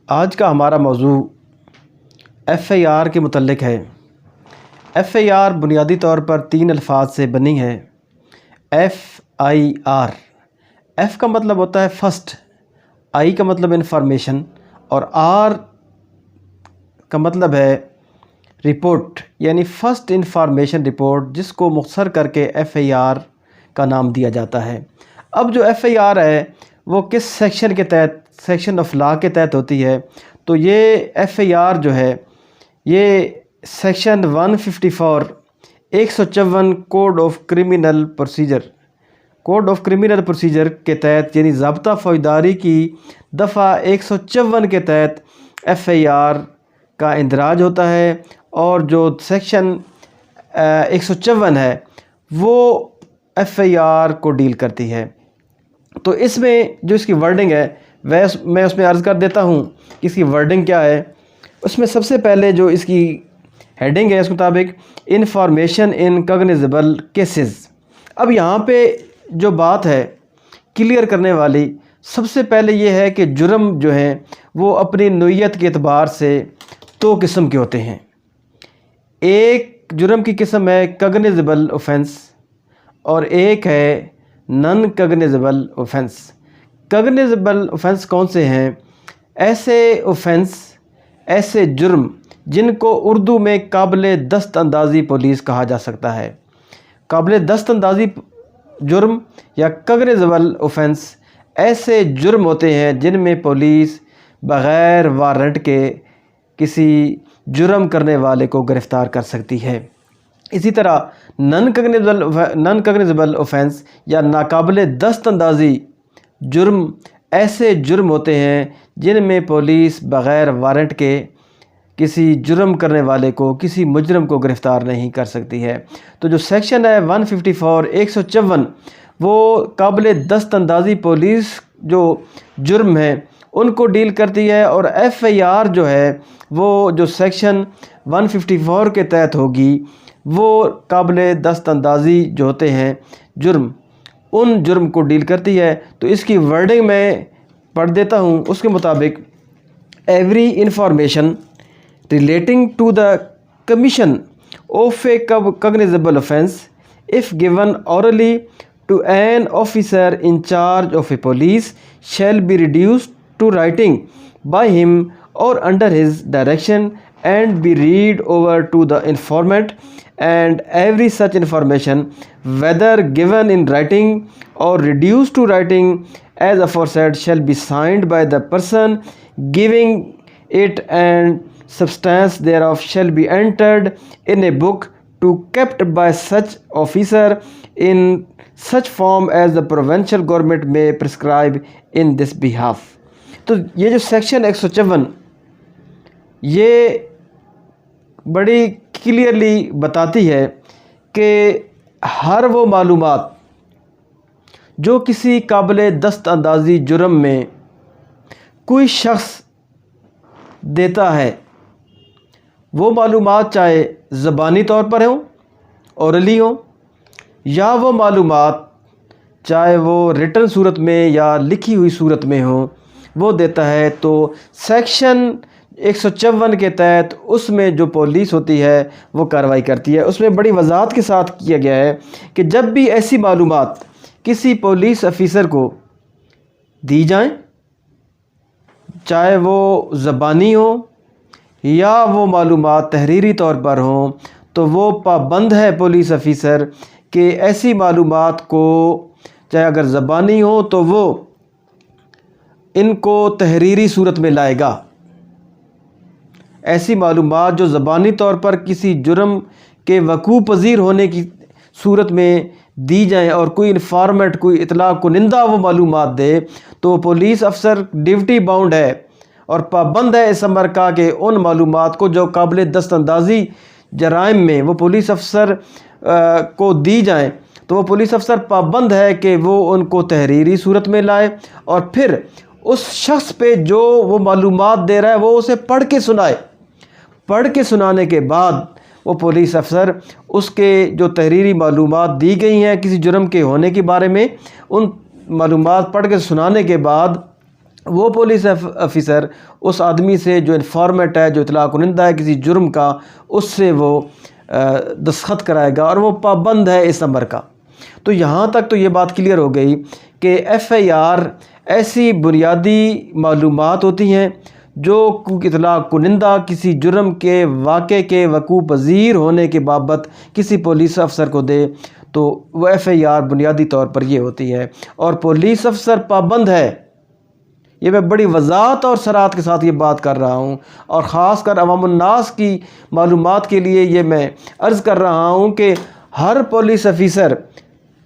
آج کا ہمارا موضوع ایف آئی آر کے متعلق ہے۔ ایف آئی آر بنیادی طور پر 3 الفاظ سے بنی ہے۔ ایف آئی آر، ایف کا مطلب ہوتا ہے فرسٹ، آئی کا مطلب انفارمیشن، اور آر کا مطلب ہے رپورٹ، یعنی فرسٹ انفارمیشن رپورٹ، جس کو مختصر کر کے ایف آئی آر کا نام دیا جاتا ہے۔ اب جو ایف آئی آر ہے وہ کس سیکشن کے تحت، سیکشن آف لا کے تحت ہوتی ہے؟ تو یہ ایف آئی آر جو ہے یہ section 154 154 code of criminal procedure کے تحت، یعنی ضابطہ فوجداری کی دفعہ 154 کے تحت ایف آئی آر کا اندراج ہوتا ہے، اور جو سیکشن 154 ہے وہ ایف آئی آر کو ڈیل کرتی ہے۔ تو اس میں جو اس کی ورڈنگ ہے میں اس میں عرض کر دیتا ہوں کہ اس کی ورڈنگ کیا ہے۔ اس میں سب سے پہلے جو اس کی ہیڈنگ ہے اس کے مطابق انفارمیشن ان کاگنیزیبل کیسز۔ اب یہاں پہ جو بات ہے کلیئر کرنے والی، سب سے پہلے یہ ہے کہ جرم جو ہیں وہ اپنی نوعیت کے اعتبار سے 2 قسم کے ہوتے ہیں۔ ایک جرم کی قسم ہے کاگنیزیبل اوفینس، اور ایک ہے نان کاگنیزیبل اوفینس۔ کاگنیزیبل اوفینس کون سے ہیں؟ ایسے جرم جن کو اردو میں قابل دست اندازی پولیس کہا جا سکتا ہے۔ قابل دست اندازی جرم یا کاگنیزیبل اوفینس ایسے جرم ہوتے ہیں جن میں پولیس بغیر وارنٹ کے کسی جرم کرنے والے کو گرفتار کر سکتی ہے۔ اسی طرح نان کاگنیزیبل اوفینس یا ناقابل دست اندازی جرم ایسے جرم ہوتے ہیں جن میں پولیس بغیر وارنٹ کے کسی جرم کرنے والے کو، کسی مجرم کو گرفتار نہیں کر سکتی ہے۔ تو جو سیکشن ہے 154 154 وہ قابل دست اندازی پولیس جو جرم ہیں ان کو ڈیل کرتی ہے، اور ایف آئی آر جو ہے وہ جو سیکشن 154 کے تحت ہوگی وہ قابل دست اندازی جو ہوتے ہیں جرم، ان جرم کو ڈیل کرتی ہے۔ تو اس کی ورڈنگ میں پڑھ دیتا ہوں۔ اس کے مطابق every information relating to the commission of a cognizable offense if given orally to an officer in charge of a police shall be reduced to writing by him or under his direction and be read over to the informant, and every such information, whether given in writing or reduced to writing as aforesaid, shall be signed by the person giving it, and substance thereof shall be entered in a book to kept by such officer in such form as the provincial government may prescribe in this behalf۔ تو یہ جو section 154 یہ بڑی clearly بتاتی ہے کہ ہر وہ معلومات جو کسی قابل دست اندازی جرم میں کوئی شخص دیتا ہے، وہ معلومات چاہے زبانی طور پر ہوں، اورلی ہوں، یا وہ معلومات چاہے وہ ریٹن صورت میں یا لکھی ہوئی صورت میں ہوں، وہ دیتا ہے۔ تو سیکشن 154 کے تحت اس میں جو پولیس ہوتی ہے وہ کارروائی کرتی ہے۔ اس میں بڑی وضاحت کے ساتھ کیا گیا ہے کہ جب بھی ایسی معلومات کسی پولیس افیسر کو دی جائیں، چاہے وہ زبانی ہوں یا وہ معلومات تحریری طور پر ہوں، تو وہ پابند ہے پولیس افیسر کہ ایسی معلومات کو، چاہے اگر زبانی ہو تو وہ ان کو تحریری صورت میں لائے گا۔ ایسی معلومات جو زبانی طور پر کسی جرم کے وقوع پذیر ہونے کی صورت میں دی جائیں، اور کوئی انفارمنٹ، کوئی اطلاع کنندہ وہ معلومات دے، تو پولیس افسر ڈیوٹی باؤنڈ ہے اور پابند ہے اس امر کا کہ ان معلومات کو جو قابل دست اندازی جرائم میں وہ پولیس افسر کو دی جائیں، تو وہ پولیس افسر پابند ہے کہ وہ ان کو تحریری صورت میں لائے، اور پھر اس شخص پہ جو وہ معلومات دے رہا ہے وہ اسے پڑھ کے سنائے۔ پڑھ کے سنانے کے بعد وہ پولیس افسر اس کے جو تحریری معلومات دی گئی ہیں کسی جرم کے ہونے کے بارے میں، ان معلومات پڑھ کے سنانے کے بعد وہ پولیس آفیسر اس آدمی سے جو انفارمیٹ ہے، جو اطلاع کنندہ ہے کسی جرم کا، اس سے وہ دستخط کرائے گا اور وہ پابند ہے اس نمبر کا۔ تو یہاں تک تو یہ بات کلیئر ہو گئی کہ ایف آئی آر ایسی بنیادی معلومات ہوتی ہیں جو اطلاع کنندہ کسی جرم کے واقعے کے وقوع پذیر ہونے کے بابت کسی پولیس افسر کو دے، تو وہ ایف آئی آر بنیادی طور پر یہ ہوتی ہے، اور پولیس افسر پابند ہے۔ یہ میں بڑی وضاحت اور صراحت کے ساتھ یہ بات کر رہا ہوں، اور خاص کر عوام الناس کی معلومات کے لیے یہ میں عرض کر رہا ہوں کہ ہر پولیس آفیسر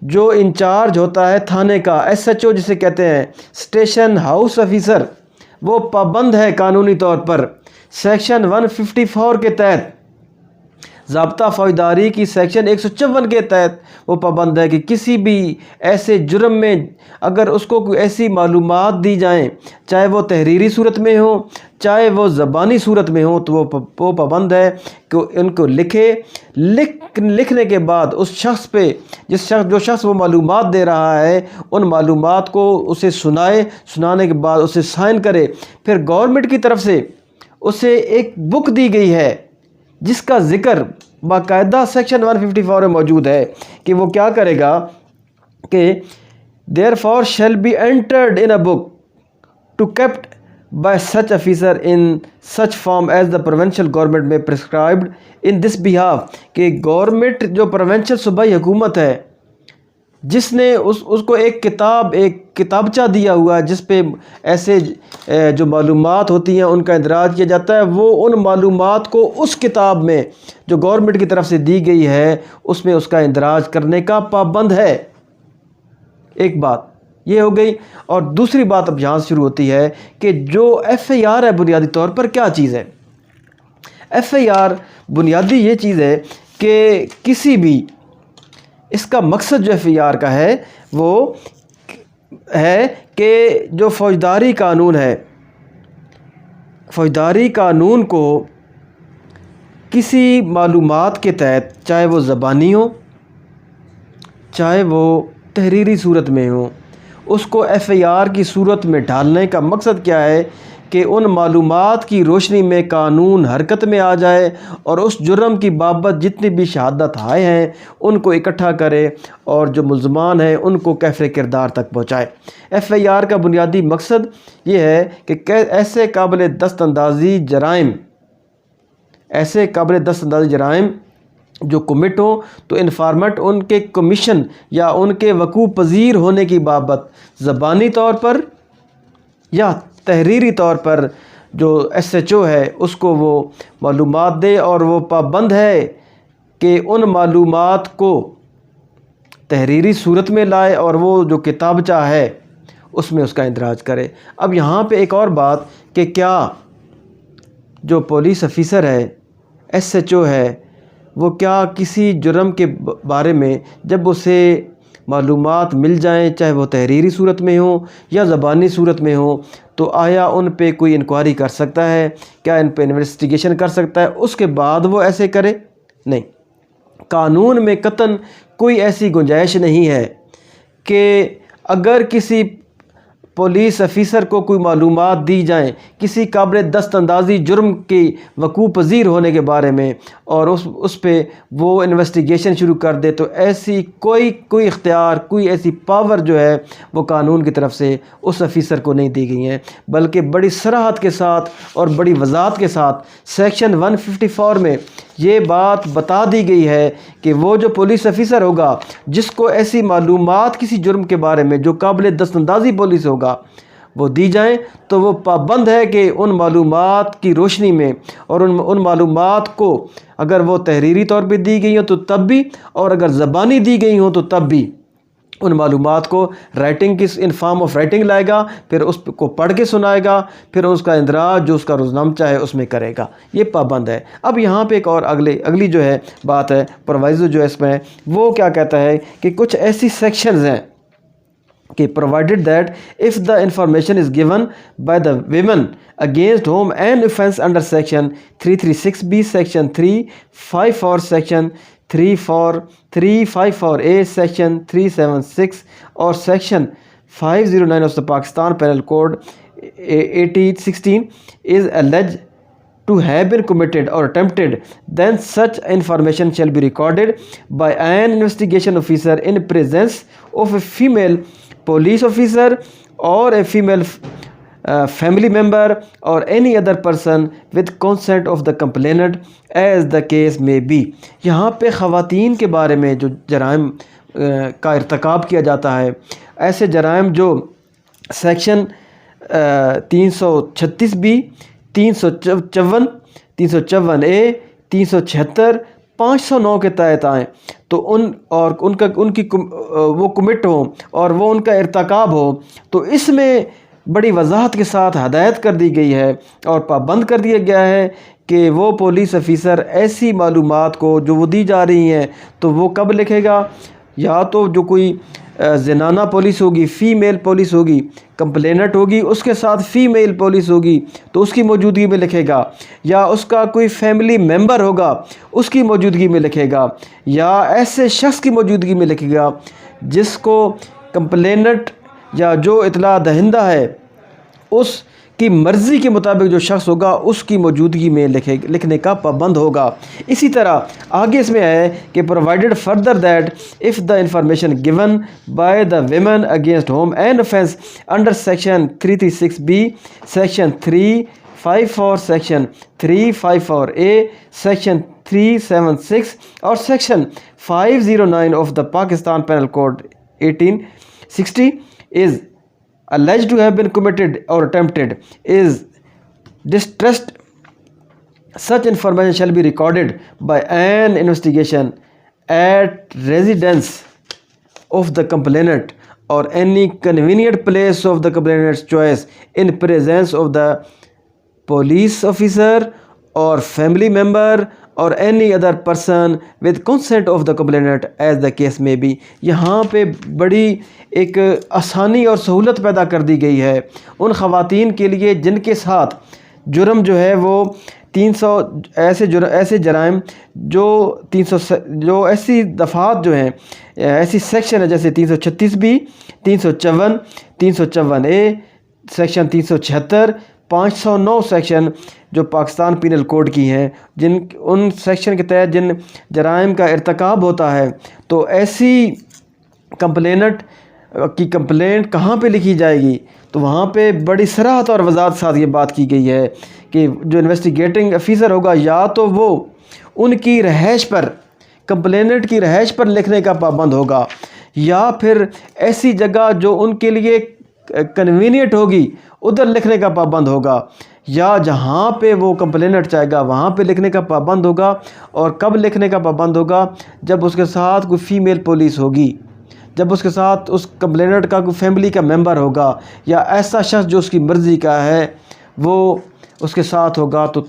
جو انچارج ہوتا ہے تھانے کا، ایس ایچ او جسے کہتے ہیں، اسٹیشن ہاؤس آفیسر، وہ پابند ہے قانونی طور پر سیکشن 154 کے تحت، ضابطہ فوجداری کی سیکشن 154 کے تحت وہ پابند ہے کہ کسی بھی ایسے جرم میں اگر اس کو کوئی ایسی معلومات دی جائیں، چاہے وہ تحریری صورت میں ہو چاہے وہ زبانی صورت میں ہو، تو وہ پابند ہے کہ ان کو لکھنے کے بعد اس شخص پہ جو شخص وہ معلومات دے رہا ہے ان معلومات کو اسے سنانے کے بعد اسے سائن کرے۔ پھر گورنمنٹ کی طرف سے اسے ایک بک دی گئی ہے جس کا ذکر باقاعدہ سیکشن 154 میں موجود ہے کہ وہ کیا کرے گا کہ therefore shall be entered in a book to kept by such officer in such form as the provincial government may prescribed in this behalf، کہ گورنمنٹ جو پروونشل صوبائی حکومت ہے جس نے اس کو ایک کتابچہ دیا ہوا ہے جس پہ ایسے جو معلومات ہوتی ہیں ان کا اندراج کیا جاتا ہے، وہ ان معلومات کو اس کتاب میں جو گورنمنٹ کی طرف سے دی گئی ہے اس میں اس کا اندراج کرنے کا پابند ہے۔ ایک بات یہ ہو گئی، اور دوسری بات اب یہاں سے شروع ہوتی ہے کہ جو ایف آئی آر ہے بنیادی طور پر کیا چیز ہے۔ ایف آئی آر بنیادی یہ چیز ہے کہ کسی بھی اس کا مقصد جو ایف آئی آر کا ہے وہ ہے کہ جو فوجداری قانون ہے، فوجداری قانون کو کسی معلومات کے تحت، چاہے وہ زبانی ہو چاہے وہ تحریری صورت میں ہو، اس کو ایف آئی آر کی صورت میں ڈالنے کا مقصد کیا ہے کہ ان معلومات کی روشنی میں قانون حرکت میں آ جائے اور اس جرم کی بابت جتنی بھی شہادت آئے ہیں ان کو اکٹھا کرے اور جو ملزمان ہیں ان کو کیفر کردار تک پہنچائے۔ ایف آئی آر کا بنیادی مقصد یہ ہے کہ ایسے قابل دست اندازی جرائم جو کمٹ ہوں تو انفارمنٹ ان کے کمیشن یا ان کے وقوع پذیر ہونے کی بابت زبانی طور پر یا تحریری طور پر جو ایس ایچ او ہے اس کو وہ معلومات دے، اور وہ پابند ہے کہ ان معلومات کو تحریری صورت میں لائے اور وہ جو کتابچہ ہے اس میں اس کا اندراج کرے۔ اب یہاں پہ ایک اور بات کہ کیا جو پولیس آفیسر ہے، ایس ایچ او ہے، وہ کیا کسی جرم کے بارے میں جب اسے معلومات مل جائیں، چاہے وہ تحریری صورت میں ہوں یا زبانی صورت میں ہوں، تو آیا ان پہ کوئی انکوائری کر سکتا ہے؟ کیا ان پہ انویسٹیگیشن کر سکتا ہے اس کے بعد وہ ایسے کرے؟ نہیں، قانون میں قطعاً کوئی ایسی گنجائش نہیں ہے کہ اگر کسی پولیس آفیسر کو کوئی معلومات دی جائیں کسی قابل دست اندازی جرم کی وقوع پذیر ہونے کے بارے میں اور اس پہ وہ انویسٹیگیشن شروع کر دے، تو ایسی کوئی اختیار، کوئی ایسی پاور جو ہے وہ قانون کی طرف سے اس آفیسر کو نہیں دی گئی ہیں، بلکہ بڑی صراحت کے ساتھ اور بڑی وضاحت کے ساتھ سیکشن 154 میں یہ بات بتا دی گئی ہے کہ وہ جو پولیس آفیسر ہوگا جس کو ایسی معلومات کسی جرم کے بارے میں جو قابل دست اندازی پولیس ہوگا وہ دی جائیں، تو وہ پابند ہے کہ ان معلومات کی روشنی میں اور ان معلومات کو اگر وہ تحریری طور پہ دی گئی ہوں تو تب بھی، اور اگر زبانی دی گئی ہوں تو تب بھی ان معلومات کو رائٹنگ کی ان فارم آف رائٹنگ لائے گا، پھر اس کو پڑھ کے سنائے گا، پھر اس کا اندراج جو اس کا روزنامہ چاہے اس میں کرے گا، یہ پابند ہے۔ اب یہاں پہ ایک اور اگلی جو ہے بات ہے، پرووائزو جو اس میں وہ کیا کہتا ہے کہ کچھ ایسی سیکشنز ہیں کہ provided that if the information is given by the women against whom an offence under section 336B, section 354, section 354A, section 376 اور section 509 of the Pakistan Penal Code 8016 is alleged to have been committed or attempted, then such information shall be recorded by an investigation officer in presence of a female police officer or a female family member or any other person with consent of the complainant as the case may be. یہاں پہ خواتین کے بارے میں جو جرائم کا ارتکاب کیا جاتا ہے، ایسے جرائم جو سیکشن 336B 354 354A 376 509 کے تحت آئیں تو ان کی وہ کمٹ ہو اور وہ ان کا ارتکاب ہو، تو اس میں بڑی وضاحت کے ساتھ ہدایت کر دی گئی ہے اور پابند کر دیا گیا ہے کہ وہ پولیس افیسر ایسی معلومات کو جو وہ دی جا رہی ہیں تو وہ کب لکھے گا، یا تو جو کوئی زنانہ پولیس ہوگی، فیمیل پولیس ہوگی، کمپلیننٹ ہوگی، اس کے ساتھ فیمیل پولیس ہوگی تو اس کی موجودگی میں لکھے گا، یا اس کا کوئی فیملی ممبر ہوگا اس کی موجودگی میں لکھے گا، یا ایسے شخص کی موجودگی میں لکھے گا جس کو کمپلیننٹ یا جو اطلاع دہندہ ہے اس کی مرضی کے مطابق جو شخص ہوگا اس کی موجودگی میں لکھنے کا پابند ہوگا۔ اسی طرح آگے اس میں ہے کہ provided further that if the information given by the women against whom an offence under section 336B, section 354, section 354A, section 376 or section 509 of the Pakistan Penal Code 1860 is alleged to have been committed or attempted is distressed, such information shall be recorded by an investigation at residence of the complainant or any convenient place of the complainant's choice in presence of the police officer or family member or any other person with consent of the complainant as the case may be. یہاں پہ بڑی ایک آسانی اور سہولت پیدا کر دی گئی ہے ان خواتین کے لیے جن کے ساتھ جرم جو ہے وہ 300 ایسے جرائم جو ایسی دفعات جو ہیں، ایسی سیکشن ہے جیسے 336B 354 354A سیکشن 376 509 سیکشن جو پاکستان پینل کوڈ کی ہیں، ان سیکشن کے تحت جن جرائم کا ارتکاب ہوتا ہے تو ایسی کمپلیننٹ کی کمپلینٹ کہاں پہ لکھی جائے گی، تو وہاں پہ بڑی صراحت اور وضاحت کے ساتھ یہ بات کی گئی ہے کہ جو انویسٹیگیٹنگ افیسر ہوگا یا تو وہ ان کی رہائش پر، کمپلیننٹ کی رہائش پر لکھنے کا پابند ہوگا، یا پھر ایسی جگہ جو ان کے لیے کنوینئنٹ ہوگی ادھر لکھنے کا پابند ہوگا، یا جہاں پہ وہ کمپلیننٹ چاہے گا وہاں پہ لکھنے کا پابند ہوگا۔ اور کب لکھنے کا پابند ہوگا؟ جب اس کے ساتھ کوئی فیمیل پولیس ہوگی، جب اس کے ساتھ اس کمپلیننٹ کا کوئی فیملی کا ممبر ہوگا، یا ایسا شخص جو اس کی مرضی کا ہے وہ اس کے ساتھ ہوگا تو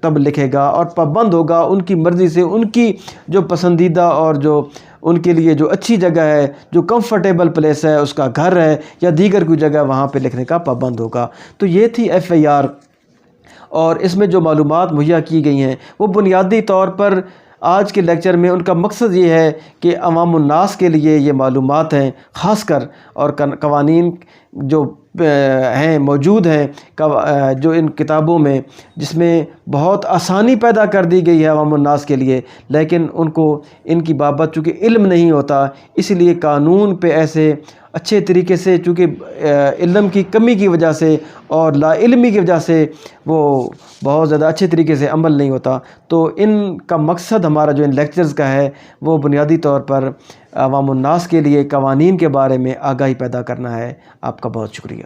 تب لکھے گا، اور پابند ہوگا ان کی مرضی سے، ان کی جو پسندیدہ اور جو ان کے لیے جو اچھی جگہ ہے، جو کمفرٹیبل پلیس ہے، اس کا گھر ہے یا دیگر کوئی جگہ، وہاں پہ لکھنے کا پابند ہوگا۔ تو یہ تھی FIR، اور اس میں جو معلومات مہیا کی گئی ہیں وہ بنیادی طور پر آج کے لیکچر میں ان کا مقصد یہ ہے کہ عوام الناس کے لیے یہ معلومات ہیں خاص کر، اور قوانین جو ہیں موجود ہیں جو ان کتابوں میں، جس میں بہت آسانی پیدا کر دی گئی ہے عوام الناس کے لیے، لیکن ان کو ان کی بابت چونکہ علم نہیں ہوتا، اس لیے قانون پہ ایسے اچھے طریقے سے، چونکہ علم کی کمی کی وجہ سے اور لا علمی کی وجہ سے وہ بہت زیادہ اچھے طریقے سے عمل نہیں ہوتا۔ تو ان کا مقصد ہمارا جو ان لیکچرز کا ہے وہ بنیادی طور پر عوام الناس کے لیے قوانین کے بارے میں آگاہی پیدا کرنا ہے۔ آپ کا بہت شکریہ۔